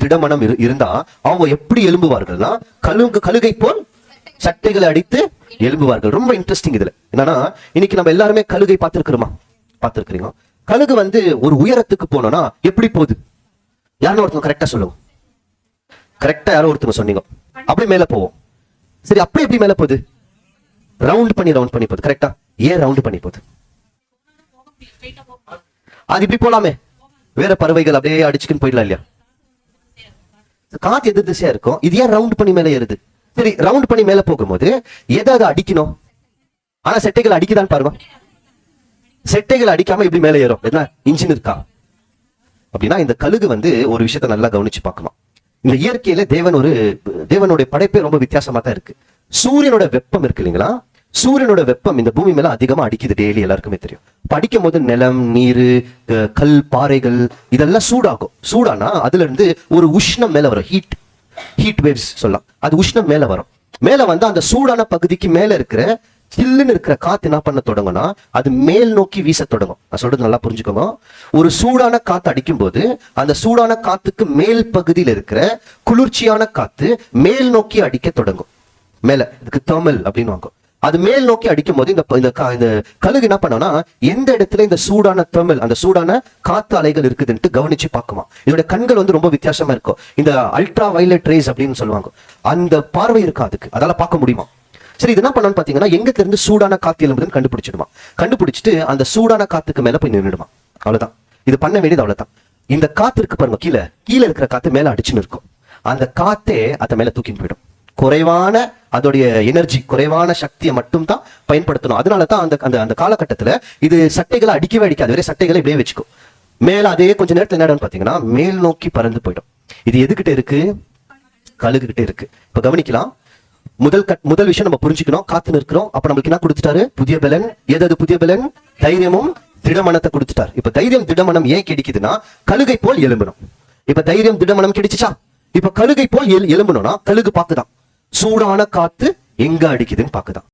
திடமனம் இருந்தா அவங்க எப்படி எழும்புவார்கள்னா கழுகை போல் சட்டைகளை அடித்து எழும்புவார்கள். ரொம்ப இன்ட்ரெஸ்டிங் இதுல என்னன்னா, இன்னைக்கு நம்ம எல்லாருமே கழுகை பார்த்திருக்கிறீங்க. கழுகு ஒரு உயரத்துக்கு போனோம்னா எப்படி போகுது? யாரும் ஒருத்தங்க கரெக்டா சொல்லுங்க. கரெக்டா யாரோ ஒருத்தங்க சொன்னீங்க. அப்படியே மேல போவோம். சரி, அப்படி எப்படி மேல போகுது? ரவுண்ட் பண்ணி போகுது. கரெக்டா? ஏன் ரவுண்ட் பண்ணி போகுது? அது இப்படி போலாமே, வேற பறவைகள் அப்படியே அடிச்சுக்கின்னு போயிடலாம் இல்லையா? காத்து எதிர் திசையா இருக்கும். இது ஏன் ரவுண்ட் பண்ணி மேல ஏறுது? சரி, ரவுண்ட் பண்ணி மேல போகும்போது எதாவது அடிக்கணும். ஆனா செட்டைகள் அடிக்குதான் பாருங்க. செட்டைகள் அடிக்காம இப்படி மேல ஏறும். என்ன இன்ஜின் இருக்கா? அப்படின்னா இந்த கழுகு ஒரு விஷயத்த நல்லா கவனிச்சு பார்க்கணும். இந்த இயற்கையில தேவனுடைய படைப்பே ரொம்ப வித்தியாசமா தான் இருக்கு. சூரியனோட வெப்பம் இருக்கு இல்லைங்களா? சூரியனோட வெப்பம் இந்த பூமி மேல அதிகமா அடிக்குது. டெய்லி எல்லாருக்குமே தெரியும். படிக்கும் போது நிலம், நீர், கல், பாறைகள் இதெல்லாம் சூடாகும். சூடானா அதுல இருந்து ஒரு உஷ்ணம் மேல வரும். ஹீட் வேவ்ஸ் சொல்லலாம். அது உஷ்ணம் மேல வரும். மேல அந்த சூடான பகுதிக்கு மேல இருக்கிற சில்லுன்னு இருக்கிற காத்து என்ன பண்ண தொடங்கும்னா அது மேல் நோக்கி வீச தொடங்கும். நான் சொல்றது நல்லா புரிஞ்சுக்கோங்க. ஒரு சூடான காத்து அடிக்கும் போது அந்த சூடான காத்துக்கு மேல் பகுதியில் இருக்கிற குளிர்ச்சியான காத்து மேல் நோக்கி அடிக்க தொடங்கும். மேல இதுக்கு தெர்மல் அப்படின்னு வாங்கும். அது மேல் நோக்கி அடிக்கும் போது இந்த கழுகு என்ன பண்ணோம்னா எந்த இடத்துல இந்த சூடான தெர்மல், அந்த சூடான காத்து அலைகள் இருக்குதுன்ட்டு கவனிச்சு பார்க்குமா. இதோட கண்கள் ரொம்ப வித்தியாசமா இருக்கும். இந்த அல்ட்ரா வயலட் ரேஸ் அப்படின்னு சொல்லுவாங்க. அந்த பார்வை இருக்கா அதுக்கு, அதால பார்க்க முடியுமா? சரி, இது என்ன பண்ணு பாத்தீங்கன்னா எங்க இருந்து சூடான காத்து எழும்புதுன்னு கண்டுபிடிச்சிட்டு அந்த சூடான காத்துக்கு மேல போய் நின்றுடுமா. அவ்வளவுதான். இது பண்ண வேண்டியது அவ்வளவுதான். இந்த காத்து இருக்கு பாருங்க, கீழே இருக்கிற காத்து மேல அடிச்சுன்னு இருக்கும். அந்த காத்தே அதை மேல தூக்கின்னு போயிடும். குறைவான அதோடைய எனர்ஜி, குறைவான சக்தியை மட்டும் தான் பயன்படுத்தணும். அதனாலதான் அந்த காலகட்டத்துல இது சட்டைகளை அடிக்கவே அடிக்காது. வேற சட்டைகளை இப்படியே வச்சுக்கும். மேல அதே கொஞ்ச நேரத்துல என்ன பாத்தீங்கன்னா மேல் நோக்கி பறந்து போயிடும். இது எதுகிட்ட இருக்கு? கழுகு கிட்ட இருக்கு. இப்ப கவனிக்கலாம். முதல் விஷயம் நம்ம புரிஞ்சுக்கணும். காத்து நிற்கிறோம். அப்ப நம்மளுக்கு என்ன கொடுத்துட்டாரு? புதிய பலன். எது புதிய பலன்? தைரியமும் திடமனத்தை கொடுத்துட்டார். இப்ப தைரியம் திடமனம் ஏன் கிடைக்குதுன்னா கழுகை போல் எழும்பணும். இப்ப தைரியம் திடமனம் கிடைச்சுச்சா? இப்ப கழுகை போல் எழும்பணும்னா கழுகு பாக்குதான் சூடான காத்து எங்க அடிக்குதுன்னு பாக்குதான்.